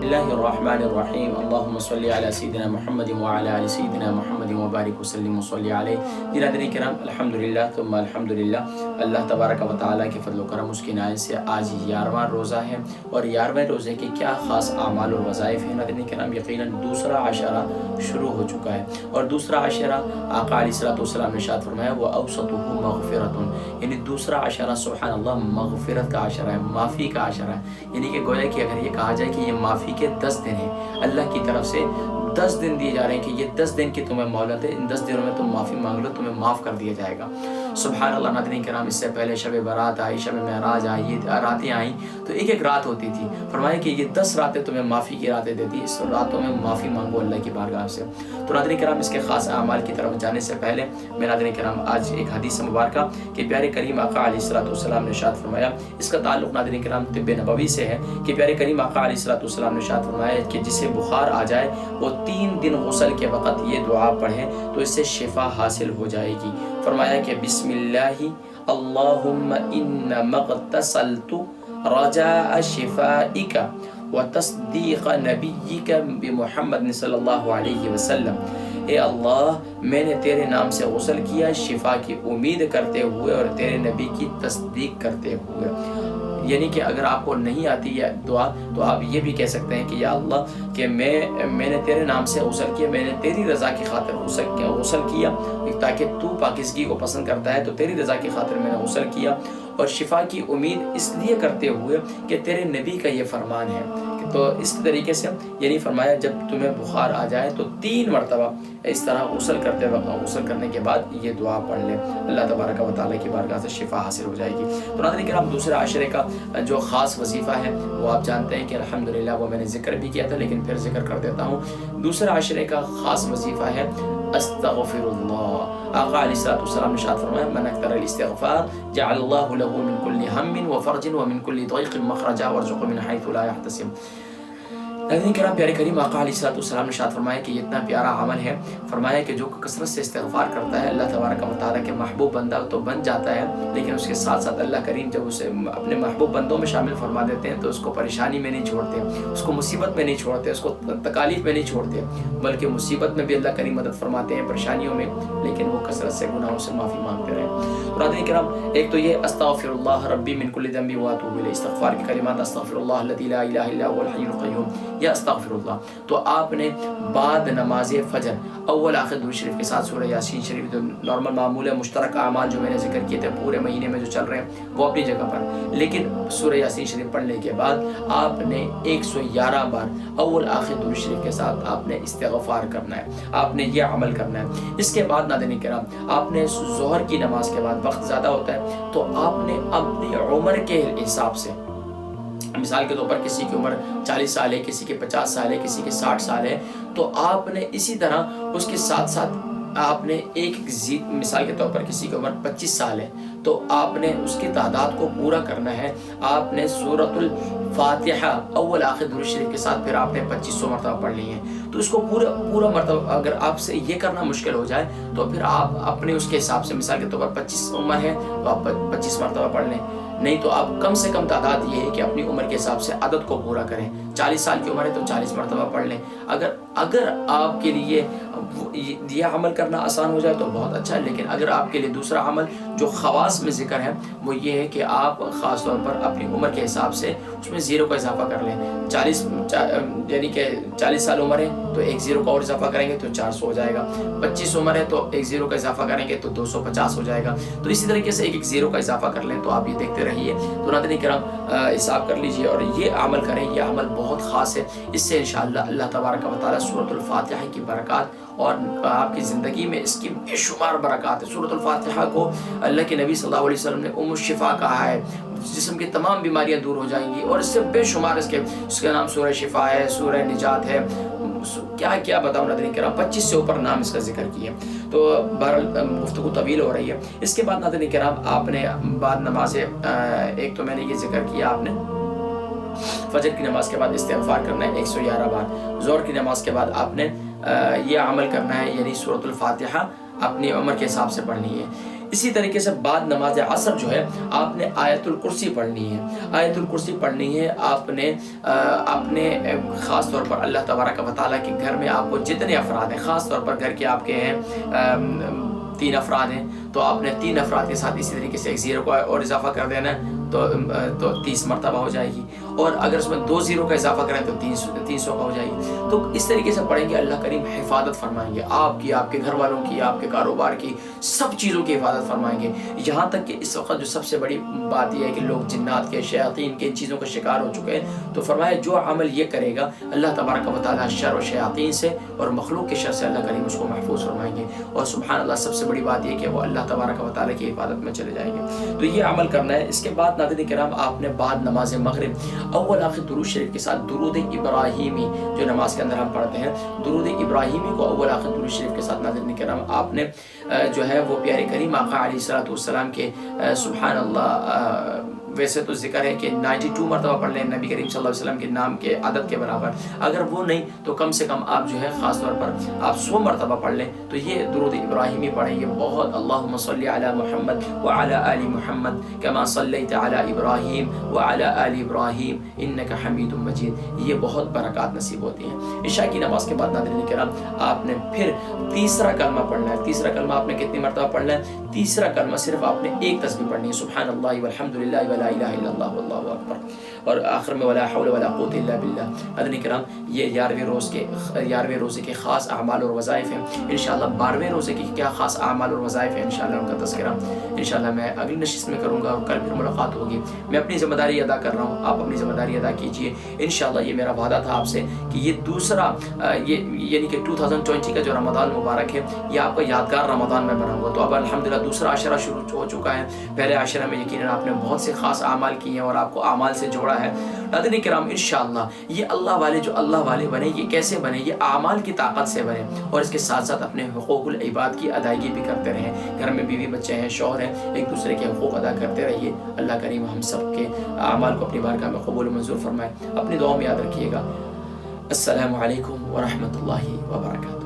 اللہ الرحمن الرحیم اللہم صلی علی سیدنا محمد وعلی آل سیدنا محمد وبارک وسلم وصلی علیہ۔ برادرین کرام، الحمدللہ ثم الحمدللہ، اللہ تبارک و تعالیٰ کے فضل و کرم اس کی عنایت سے آج 11واں روزہ ہے، اور 11ویں روزے کے کیا خاص اعمال اور وظائف ہیں ناظرین کرام۔ یقیناً دوسرا عشرہ شروع ہو چکا ہے، اور دوسرا عشرہ آقا علیہ الصلوۃ والسلام نے ارشاد فرمایا وَأَوْسَطُهُ مَغْفِرَةٌ، یعنی دوسرا عشرہ سبحان اللہ مغفرت کا عشرہ ہے، معافی کا عشرہ ہے۔ یعنی کہ گویا کہ اگر یہ کہا جائے کہ یہ معافی کے 10 دن ہیں، اللہ کی طرف سے 10 دن دیے جا رہے ہیں کہ یہ 10 دن کی تمہیں مہلت ہے، ان 10 دنوں میں تم معافی مانگ لو، تمہیں معاف کر دیا جائے گا۔ سبحان اللہ ناظرین کرام، اس سے پہلے شب برات آئی، شب معراج آئی، یہ راتیں آئیں تو ایک ایک رات ہوتی تھی۔ فرمایا کہ یہ 10 راتیں تمہیں معافی کی راتیں دیتی، اس راتوں میں معافی مانگو اللہ کی بارگاہ سے۔ تو ناظرین کرام، اس کے خاص اعمال کی طرف جانے سے پہلے میں ناظرین کرام آج ایک حدیث مبارکہ کہ پیارے کریم آقا علیہ الصلوۃ والسلام نے ارشاد فرمایا، اس کا تعلق ناظرین کرام طب نبوی سے ہے کہ پیارے کریم آقا علیہ الصلوۃ والسلام نے ارشاد فرمایا کہ جسے بخار آ جائے وہ 3 دن غسل کے وقت یہ دعا پڑھے تو اس سے شفا حاصل ہو جائے گی۔ فرمایا کہ بسم اللہ اللہم انما اغتسلت رجاء شفائک وتصدیق نبیک بمحمد صلی اللہ علیہ وسلم، اے اللہ میں نے تیرے نام سے غسل کیا شفا کی امید کرتے ہوئے اور تیرے نبی کی تصدیق کرتے ہوئے۔ یعنی کہ اگر آپ کو نہیں آتی یہ دعا تو آپ یہ بھی کہہ سکتے ہیں کہ یا اللہ کہ میں نے تیرے نام سے غسل کیا، میں نے تیری رضا کی خاطر غسل کیا تاکہ تو پاکیزگی کو پسند کرتا ہے، تو تیری رضا کی خاطر میں نے غسل کیا، اور شفا کی امید اس لیے کرتے ہوئے کہ تیرے نبی کا یہ فرمان ہے۔ تو اس طریقے سے یعنی فرمایا جب تمہیں بخار آ جائے تو 3 مرتبہ اس طرح غسل کرتے وقت غسل کرنے کے بعد یہ دعا پڑھ لے، اللہ تبارک و تعالیٰ کی بارگاہ سے شفا حاصل ہو جائے گی۔ تو ناظرین کرام، دوسرے عشرے کا جو خاص وظیفہ ہے وہ آپ جانتے ہیں کہ الحمدللہ وہ میں نے ذکر بھی کیا تھا، لیکن پھر ذکر کر دیتا ہوں۔ دوسرے عشرے کا خاص وظیفہ ہے استغفر اللہ۔ آقا علیہ الصلوۃ والسلام نے ارشاد فرمایا من اکثر الاستغفار جعل اللہ له من كل هم وفرج ومن كل ضيق مخرجا وارزقه من حيث لا يحتسب۔ ناظرین کرام، پیارے کریم آقا علیہ الصلوۃ والسلام نے ارشاد فرمایا کہ یہ اتنا پیارا عمل ہے، فرمایا کہ جو کثرت سے استغفار کرتا ہے اللہ تبارک و تعالیٰ کے محبوب بندہ تو بن جاتا ہے، لیکن اس کے ساتھ ساتھ اللہ کریم جب اسے اپنے محبوب بندوں میں شامل فرما دیتے ہیں تو اس کو پریشانی میں نہیں چھوڑتے، اس کو مصیبت میں نہیں چھوڑتے، اس کو تکالیف میں نہیں چھوڑتے، بلکہ مصیبت میں بھی اللہ کریم مدد فرماتے ہیں، پریشانیوں میں، لیکن وہ کثرت سے گناہوں سے معافی مانگتے رہے۔ ناظرین کرام، ایک تو یہ استغفر اللہ ربی من کل ذنب واتوب الیہ، استغفار کی کلمات استغفر اللہ الذی لا الہ الا هو الحی القیوم یا استغفر اللہ۔ تو آپ نے بعد نماز فجر اول آخر درود شریف کے ساتھ سورہ یاسین شریف، جو نارمل معمول ہے مشترک اعمال جو میں نے ذکر کیے تھے پورے مہینے میں جو چل رہے ہیں وہ اپنی جگہ پر، لیکن سورہ یاسین شریف پڑھنے کے بعد آپ نے 111 بار اول آخر درود شریف کے ساتھ آپ نے استغفار کرنا ہے، آپ نے یہ عمل کرنا ہے۔ اس کے بعد ناظرین کرام، آپ نے ظہر کی نماز کے بعد وقت زیادہ ہوتا ہے تو آپ نے اپنی عمر کے حساب سے، مثال کے طور پر کسی کی عمر 40 سال ہے، کسی کے 50 سال ہے، کسی کے 60 سال ہے، تو آپ نے اسی طرح اس کے ساتھ ساتھ آپ نے مثال کے طور پر کسی کی عمر 25 سال ہے تو آپ نے اس کی تعداد کو پورا کرنا ہے۔ آپ نے سورۃ الفاتحہ اول آخر درود شریف کے ساتھ پھر آپ نے 2500 مرتبہ پڑھ لی ہے، تو اس کو پورا مرتبہ اگر آپ سے یہ کرنا مشکل ہو جائے تو پھر آپ اپنے اس کے حساب سے، مثال کے طور پر 25 عمر ہے تو آپ 25 مرتبہ پڑھ لیں، نہیں تو آپ کم سے کم تعداد یہ ہے کہ اپنی عمر کے حساب سے عدد کو پورا کریں۔ 40 سال کی عمر ہے تو 40 مرتبہ پڑھ لیں۔ اگر آپ کے لیے یہ عمل کرنا آسان ہو جائے تو بہت اچھا ہے، لیکن اگر آپ کے لیے دوسرا عمل جو خواص میں ذکر ہے وہ یہ ہے کہ آپ خاص طور پر اپنی عمر کے حساب سے اس میں 0 کا اضافہ کر لیں۔ 40 یعنی کہ 40 سال عمر ہے تو 1 0 کا اور اضافہ کریں گے تو 400 ہو جائے گا، 25 عمر ہے تو 1 0 کا اضافہ کریں گے تو 250 ہو جائے گا، تو اسی طریقے سے 1 0 کا اضافہ کر لیں تو آپ یہ دیکھتے رہیے۔ تو ناظرین کرام، حساب کر لیجئے اور یہ عمل کریں، یہ عمل بہت خاص ہے، اس سے انشاءاللہ اللہ تبارک و تعالیٰ سورۃ الفاتحہ کی برکات اور آپ کی زندگی میں اس کی بے شمار برکات ہے۔ سورۃ الفاتحہ کو اللہ کے نبی صلی اللہ علیہ وسلم نے الشفا کہا ہے، جسم کی تمام بیماریاں دور ہو جائیں گی، اور اس سے بے شمار اس کا نام سورہ شفا ہے، سورہ نجات ہے، کیا بتاؤں ناظرین کرام، 25 سے اوپر نام اس کا ذکر کیے۔ تو بہرحال گفتگو طویل ہو رہی ہے۔ اس کے بعد ناظرین کرام، آپ نے بعد نماز ایک تو میں نے یہ ذکر کیا، آپ نے فجر کی نماز کے بعد استغفار کرنا ہے 111 بار، ظہر کی نماز کے بعد آپ نے یہ عمل کرنا ہے، یعنی سورۃ الفاتحہ اپنی عمر کے حساب سے پڑھنی ہے۔ اسی طریقے سے بعد نماز عصر جو ہے آپ نے آیت الکرسی پڑھنی ہے. آیت الکرسی پڑھنی ہے آپ نے اپنے خاص طور پر اللہ تبارک و تعالیٰ کے گھر میں آپ کو جتنے افراد ہیں، خاص طور پر گھر کے آپ کے ہیں 3 افراد ہیں، تو آپ نے 3 افراد کے ساتھ اسی طریقے سے ایک 0 کو اور اضافہ کر دینا ہے تو 30 مرتبہ ہو جائے گی. اور اگر اس میں 2 0 کا اضافہ کریں تو 300 کا ہو جائے گی. تو اس طریقے سے پڑھیں گے اللہ کریم حفاظت فرمائیں گے آپ کی، آپ کے گھر والوں کی، آپ کے کاروبار کی، سب چیزوں کی حفاظت فرمائیں گے. یہاں تک کہ اس وقت جو سب سے بڑی بات یہ ہے کہ لوگ جنات کے، شیاطین کے، ان چیزوں کا شکار ہو چکے ہیں. تو فرمایا جو عمل یہ کرے گا اللہ تبارک و تعالیٰ شر و شیاطین سے اور مخلوق کے شر سے اللہ کریم اس کو محفوظ فرمائیں گے. اور سبحان اللہ سب سے بڑی بات یہ کہ وہ اللہ تبارک و تعالیٰ کی حفاظت میں چلے جائیں گے. تو یہ عمل کرنا ہے. اس کے بعد ناظرین کرام آپ نے بعد نماز مغرب اول آخر درود شریف کے ساتھ درود ابراہیمی جو نماز کے اندر ہم پڑھتے ہیں، درود ابراہیمی کو اول آخر درود شریف کے ساتھ ناظرین کرام آپ نے جو ہے وہ پیارے کریم آقا علیہ السلام کے سبحان اللہ ویسے تو ذکر ہے کہ 92 مرتبہ پڑھ لیں نبی کریم صلی اللہ علیہ وسلم کے نام کے عدد کے برابر. اگر وہ نہیں تو کم سے کم آپ جو ہے خاص طور پر آپ 100 مرتبہ پڑھ لیں. تو یہ درود ابراہیمی پڑھیں گے بہت. اللہم صلی علی محمد وعلی آل محمد کما صلیت علی ابراہیم وعلی آل ابراہیم انک حمید مجید. یہ بہت برکات نصیب ہوتی ہیں. عشاء کی نماز کے بعد ناظرین کرام آپ نے پھر تیسرا کلمہ پڑھنا ہے. تیسرا کلمہ آپ نے کتنی مرتبہ پڑھنا ہے؟ تیسرا کلمہ صرف آپ نے ایک تسبیح پڑھنی ہے، سبحان اللہ والحمد للہ ولا الہ الا اللہ واللہ اکبر، اور آخر میں ولا حول ولا قوت الا باللہ. حضرات کرام یہ 11ویں روزے کے خاص اعمال اور وظائف ہیں. انشاءاللہ 12ویں روزے کے کیا خاص اعمال اور وظائف ہیں انشاءاللہ ان کا تذکرہ انشاءاللہ میں اگلی نشست میں کروں گا، اور کل پھر ملاقات ہوگی. میں اپنی ذمہ داری ادا کر رہا ہوں، آپ اپنی ذمہ داری ادا کیجیے. انشاءاللہ یہ میرا وعدہ تھا آپ سے کہ یہ دوسرا یعنی کہ 2020 کا جو رمضان مبارک ہے یہ آپ کا یادگار رمضان میں بناؤں گا. تو اب الحمدللہ دوسرا عشرہ شروع ہو چکا ہے. پہلے عشرہ میں یقیناً آپ نے بہت سے خاص اعمال کیے ہیں اور آپ کو اعمال سے جوڑا ہے. ناظرین کرام انشاءاللہ یہ اللہ والے جو اللہ والے بنے یہ کیسے بنے؟ یہ اعمال کی طاقت سے بنے، اور اس کے ساتھ ساتھ اپنے حقوق العباد کی ادائیگی بھی کرتے رہیں. گھر میں بیوی بچے ہیں، شوہر ہیں، ایک دوسرے کے حقوق ادا کرتے رہیے. اللہ کریم ہم سب کے اعمال کو اپنی بارگاہ میں قبول و منظور فرمائے. اپنی دعاؤں میں یاد رکھیے گا. السلام علیکم ورحمۃ اللہ وبرکاتہ.